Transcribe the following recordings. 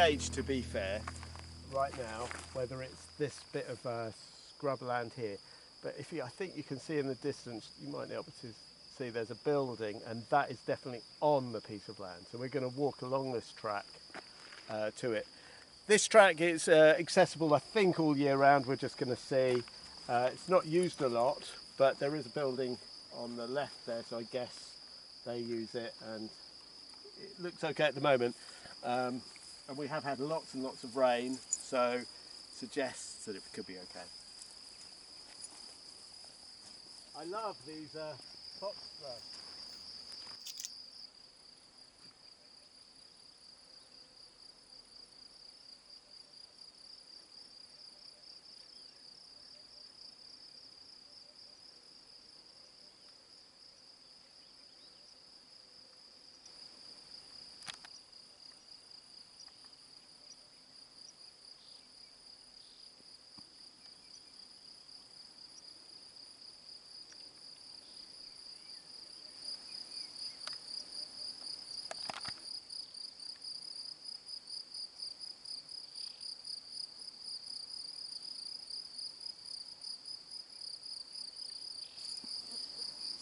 gauge, to be fair, right now, whether it's this bit of scrubland here, but I think you can see in the distance, you might be able to see there's a building, and that is definitely on the piece of land. So we're going to walk along this track to it. This track is accessible, I think, all year round. We're just going to see. It's not used a lot, but there is a building on the left there, so I guess they use it, and it looks okay at the moment. And we have had lots and lots of rain, so suggests that it could be okay. I love these foxgloves.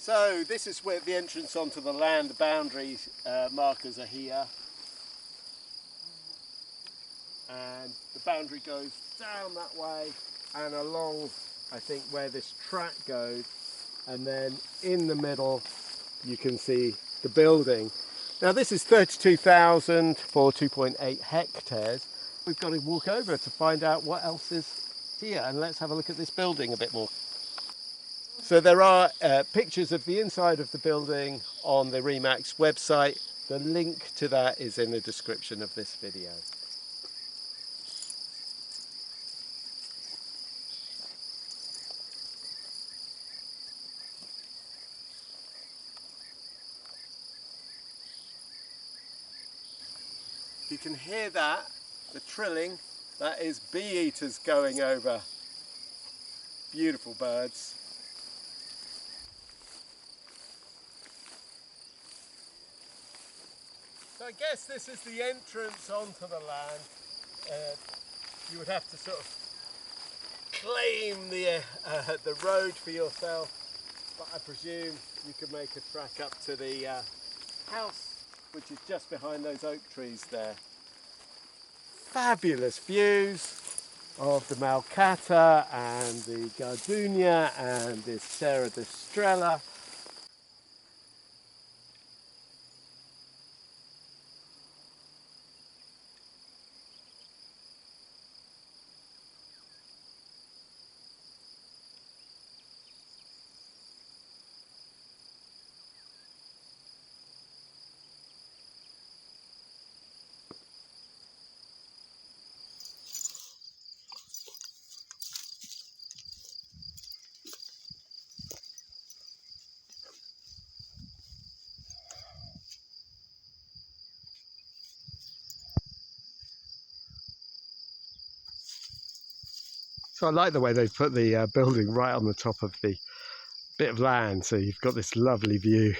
So this is where the entrance onto the land, the boundary markers are here. And the boundary goes down that way and along, I think, where this track goes. And then in the middle, you can see the building. Now this is 32,000 for 2.8 hectares. We've got to walk over to find out what else is here, and let's have a look at this building a bit more. So there are pictures of the inside of the building on the Remax website. The link to that is in the description of this video. You can hear that, the trilling, that is bee eaters going over. Beautiful birds. So I guess this is the entrance onto the land. You would have to sort of claim the road for yourself, but I presume you could make a track up to the house, which is just behind those oak trees there. Fabulous views of the Malcata and the Gardenia and the Serra da Estrela. So I like the way they've put the building right on the top of the bit of land, so you've got this lovely view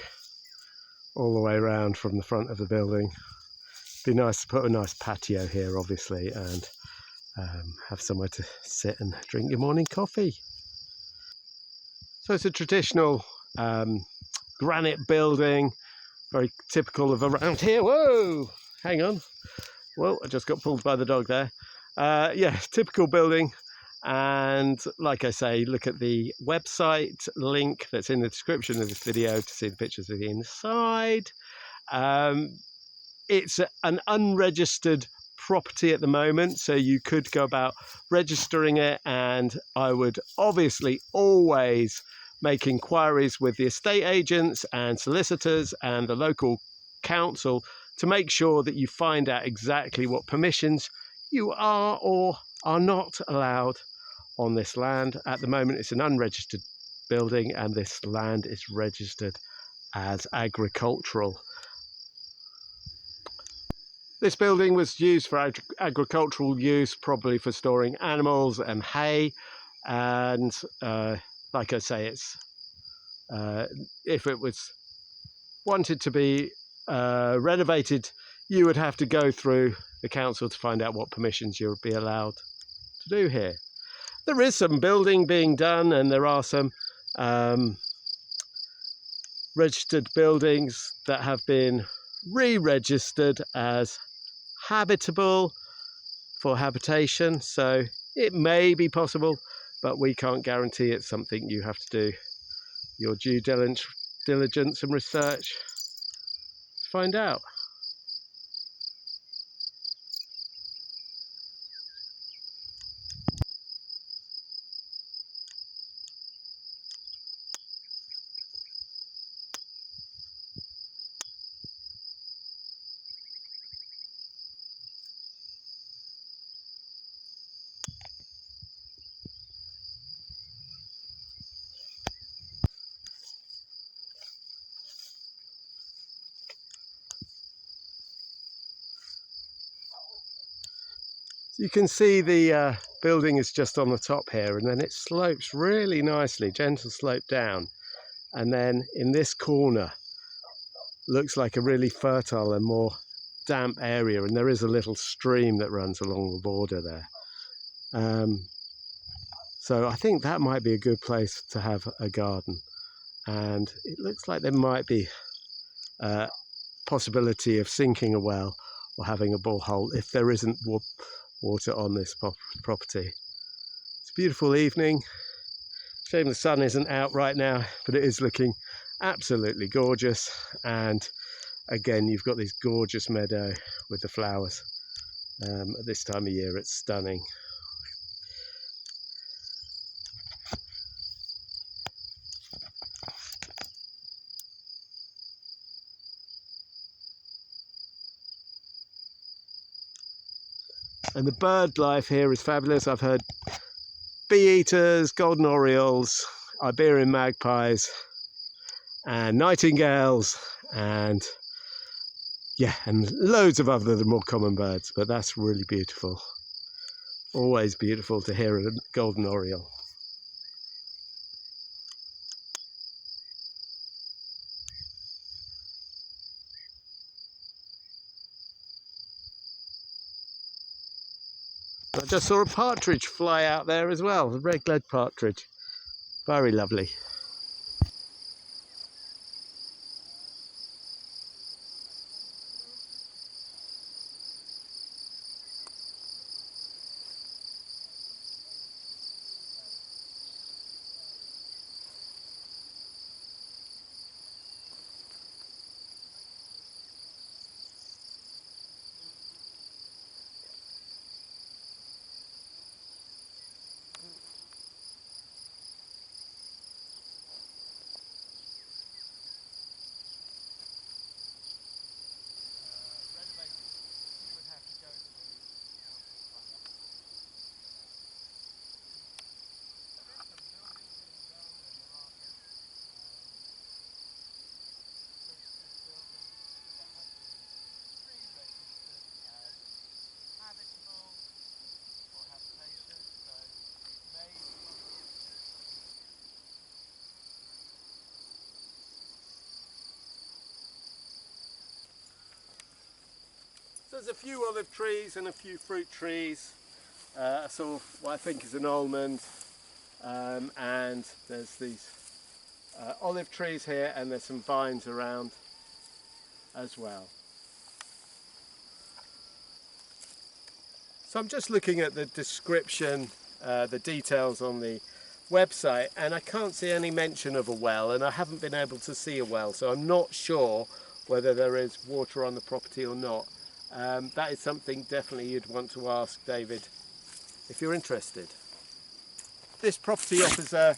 all the way around from the front of the building. Be nice to put a nice patio here, obviously, and have somewhere to sit and drink your morning coffee. So it's a traditional granite building, very typical of around here. Whoa, hang on. Well, I just got pulled by the dog there. Yeah, typical building. And like I say, look at the website link that's in the description of this video to see the pictures of the inside. It's an unregistered property at the moment, so you could go about registering it, and I would obviously always make inquiries with the estate agents and solicitors and the local council to make sure that you find out exactly what permissions you are or are not allowed on this land. At the moment it's an unregistered building, and this land is registered as agricultural. This building was used for agricultural use, probably for storing animals and hay, and like I say, it's if it was wanted to be renovated, you would have to go through the council to find out what permissions you'll be allowed to do here. There is some building being done, and there are some registered buildings that have been re-registered as habitable for habitation, so it may be possible, but we can't guarantee. It's something you have to do your due diligence and research to find out. You can see the building is just on the top here, and then it slopes really nicely, gentle slope down, and then in this corner looks like a really fertile and more damp area, and there is a little stream that runs along the border there. So I think that might be a good place to have a garden, and it looks like there might be a possibility of sinking a well or having a borehole if there isn't water on this property. It's a beautiful evening. Shame the sun isn't out right now, but it is looking absolutely gorgeous. And again, you've got this gorgeous meadow with the flowers. At this time of year, it's stunning. And the bird life here is fabulous. I've heard bee-eaters, golden orioles, Iberian magpies, and nightingales, and yeah, and loads of other more common birds, but that's really beautiful. Always beautiful to hear a golden oriole. I just saw a partridge fly out there as well, a red-legged partridge. Very lovely. So there's a few olive trees and a few fruit trees. I saw what I think is an almond, and there's these olive trees here, and there's some vines around as well. So I'm just looking at the description, the details on the website, and I can't see any mention of a well, and I haven't been able to see a well, so I'm not sure whether there is water on the property or not. That is something definitely you'd want to ask David if you're interested. This property offers a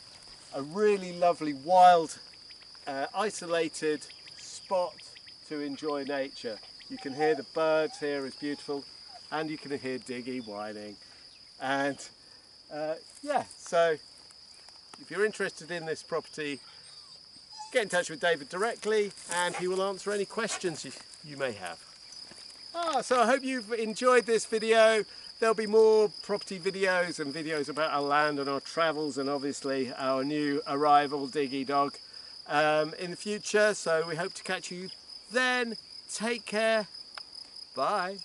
really lovely wild isolated spot to enjoy nature. You can hear the birds here, is beautiful, and you can hear Diggy whining. And yeah, so if you're interested in this property, get in touch with David directly and he will answer any questions you may have. So I hope you've enjoyed this video. There'll be more property videos and videos about our land and our travels, and obviously our new arrival, Diggy Dog, in the future. So we hope to catch you then. Take care. Bye.